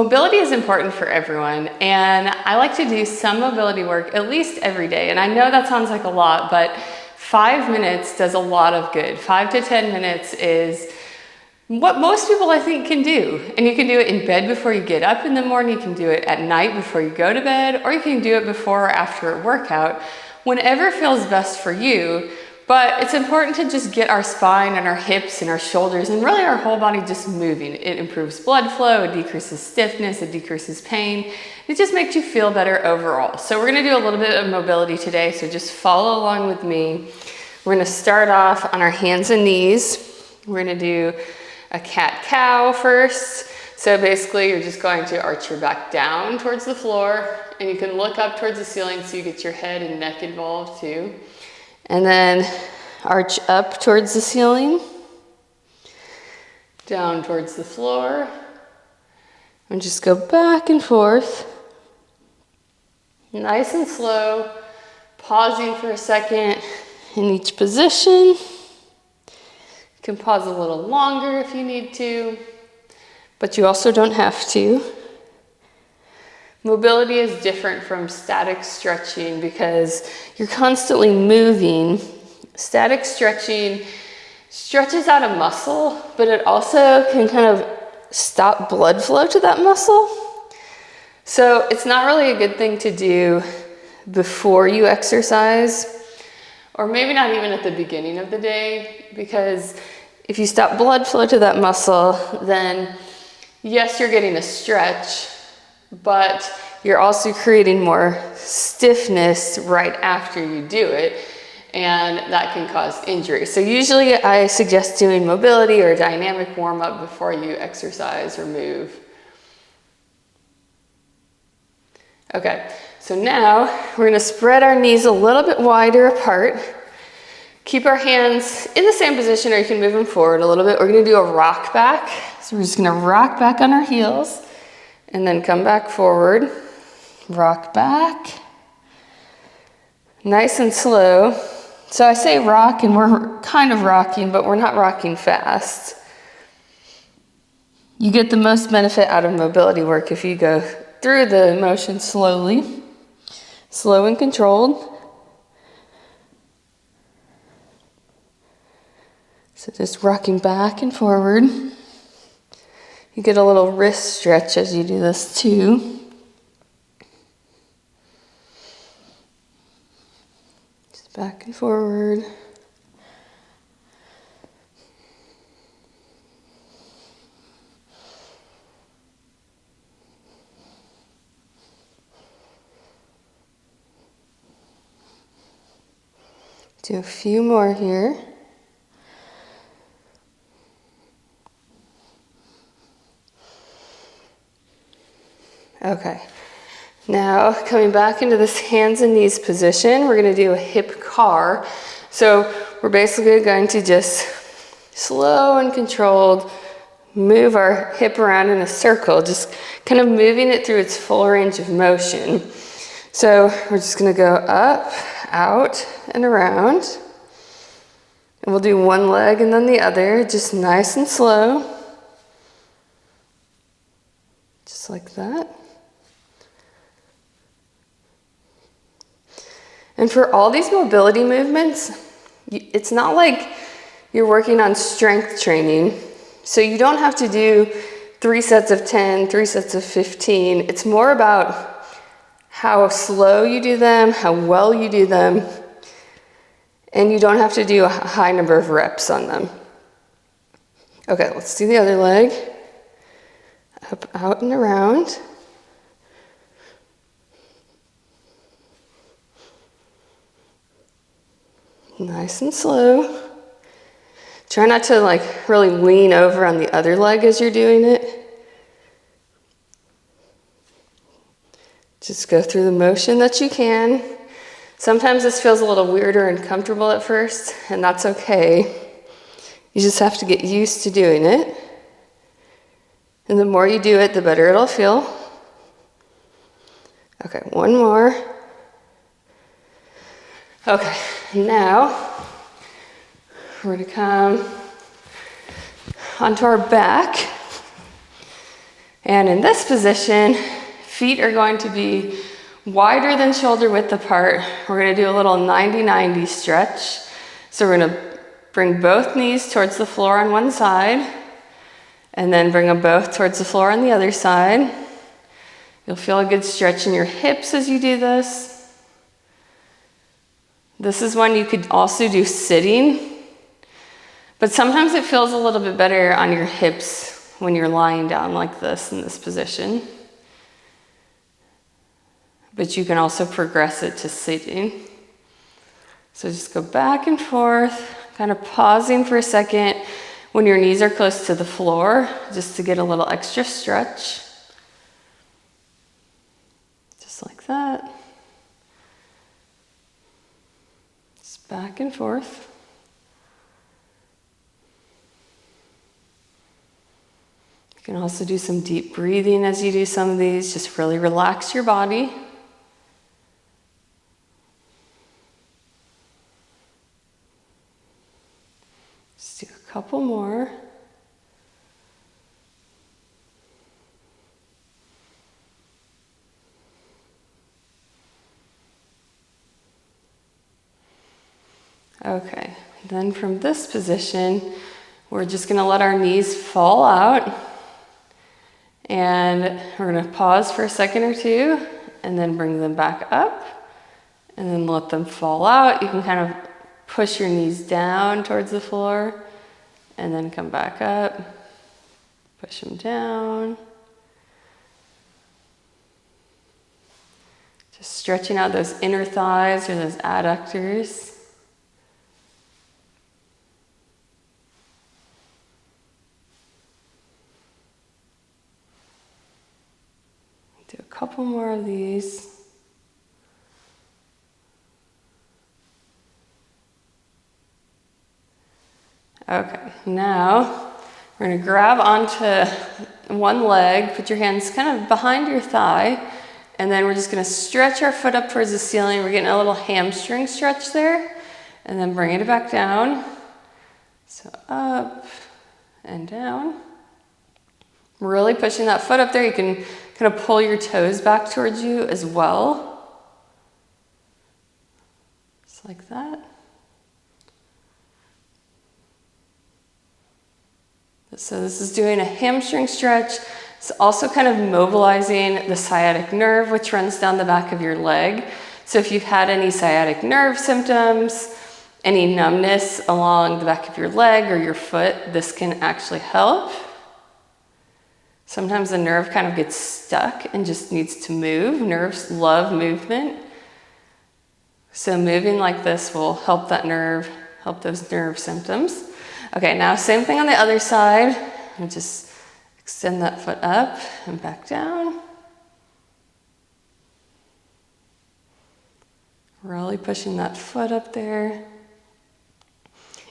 Mobility is important for everyone, and I like to do some mobility work at least every day. And I know that sounds like a lot, but 5 minutes does a lot of good. 5 to 10 minutes is what most people I think can do. And you can do it in bed before you get up in the morning, you can do it at night before you go to bed, or you can do it before or after a workout, whenever feels best for you. But it's important to just get our spine and our hips and our shoulders and really our whole body just moving. It improves blood flow, it decreases stiffness, it decreases pain. It just makes you feel better overall. So we're gonna do a little bit of mobility today, so just follow along with me. We're gonna start off on our hands and knees. We're gonna do a cat-cow first. So basically you're just going to arch your back down towards the floor, and you can look up towards the ceiling so you get your head and neck involved too. And then arch up towards the ceiling, down towards the floor, and just go back and forth. Nice and slow, pausing for a second in each position. You can pause a little longer if you need to, but you also don't have to. Mobility is different from static stretching because you're constantly moving. Static stretching stretches out a muscle, but it also can kind of stop blood flow to that muscle. So it's not really a good thing to do before you exercise, or maybe not even at the beginning of the day, because if you stop blood flow to that muscle, then yes, you're getting a stretch, but you're also creating more stiffness right after you do it, and that can cause injury. So usually I suggest doing mobility or dynamic warm-up before you exercise or move. Okay, so now we're gonna spread our knees a little bit wider apart. Keep our hands in the same position, or you can move them forward a little bit. We're gonna do a rock back. So we're just gonna rock back on our heels and then come back forward, rock back, nice and slow. So I say rock and we're kind of rocking, but we're not rocking fast. You get the most benefit out of mobility work if you go through the motion slowly, slow and controlled. So just rocking back and forward. You get a little wrist stretch as you do this too. Just back and forward. Do a few more here. Okay, now coming back into this hands and knees position, we're gonna do a hip car. So we're basically going to just slow and controlled move our hip around in a circle, just kind of moving it through its full range of motion. So we're just gonna go up, out, and around. And we'll do one leg and then the other, just nice and slow. Just like that. And for all these mobility movements, it's not like you're working on strength training. So you don't have to do 3 sets of 10, 3 sets of 15. It's more about how slow you do them, how well you do them, and you don't have to do a high number of reps on them. Okay, let's do the other leg. Up, out, and around. Nice and slow. Try not to really lean over on the other leg as you're doing it. Just go through the motion that you can. Sometimes this feels a little weird or uncomfortable at first, and that's okay. You just have to get used to doing it. And the more you do it, the better it'll feel. Okay, one more. Okay, now we're gonna come onto our back. And in this position, feet are going to be wider than shoulder width apart. We're gonna do a little 90-90 stretch. So we're gonna bring both knees towards the floor on one side, and then bring them both towards the floor on the other side. You'll feel a good stretch in your hips as you do this. This is one you could also do sitting, but sometimes it feels a little bit better on your hips when you're lying down like this in this position. But you can also progress it to sitting. So just go back and forth, kind of pausing for a second when your knees are close to the floor, just to get a little extra stretch. Just like that. Just back and forth. You can also do some deep breathing as you do some of these. Just really relax your body. Just do a couple more. Okay, then from this position, we're just gonna let our knees fall out, and we're gonna pause for a second or two, and then bring them back up, and then let them fall out. You can kind of push your knees down towards the floor, and then come back up, push them down. Just stretching out those inner thighs or those adductors. Do a couple more of these. Okay, now we're going to grab onto one leg, put your hands kind of behind your thigh, and then we're just going to stretch our foot up towards the ceiling. We're getting a little hamstring stretch there, and then bring it back down. So up and down. Really pushing that foot up there. You can kind of pull your toes back towards you as well. Just like that. So this is doing a hamstring stretch. It's also kind of mobilizing the sciatic nerve, which runs down the back of your leg. So if you've had any sciatic nerve symptoms, any numbness along the back of your leg or your foot, this can actually help. Sometimes the nerve kind of gets stuck and just needs to move. Nerves love movement. So moving like this will help that nerve, help those nerve symptoms. Okay, now same thing on the other side. And just extend that foot up and back down. Really pushing that foot up there.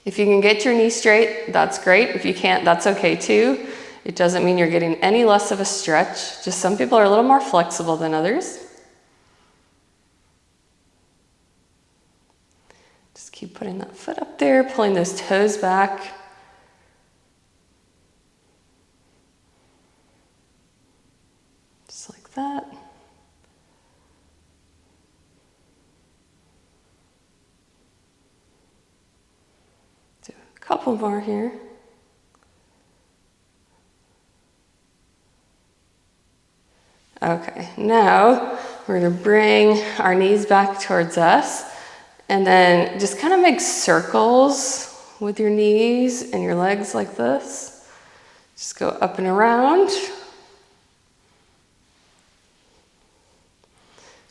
If you can get your knee straight, that's great. If you can't, that's okay too. It doesn't mean you're getting any less of a stretch. Just some people are a little more flexible than others. Just keep putting that foot up there, pulling those toes back. Just like that. Do a couple more here. Okay, now we're going to bring our knees back towards us, and then just kind of make circles with your knees and your legs like this. Just go up and around.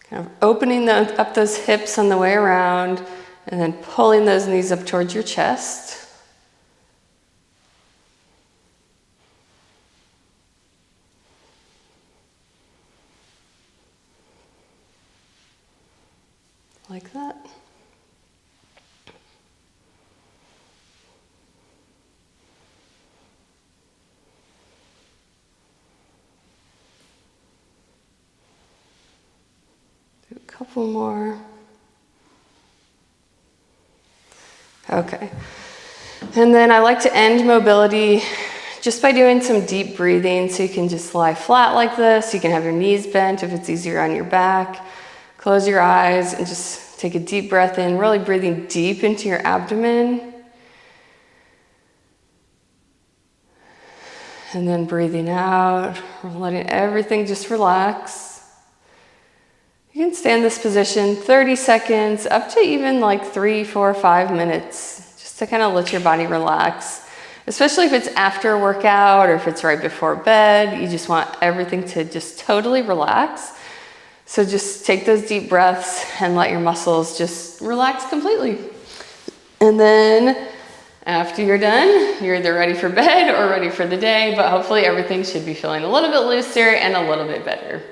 Kind of opening up those hips on the way around, and then pulling those knees up towards your chest. Like that. Do a couple more. Okay. And then I like to end mobility just by doing some deep breathing. So you can just lie flat like this. You can have your knees bent if it's easier on your back. Close your eyes and just take a deep breath in, really breathing deep into your abdomen. And then breathing out, letting everything just relax. You can stay in this position 30 seconds, up to even like 3, 4, 5 minutes, just to kind of let your body relax. Especially if it's after a workout or if it's right before bed, you just want everything to just totally relax. So just take those deep breaths and let your muscles just relax completely. And then after you're done, you're either ready for bed or ready for the day, but hopefully everything should be feeling a little bit looser and a little bit better.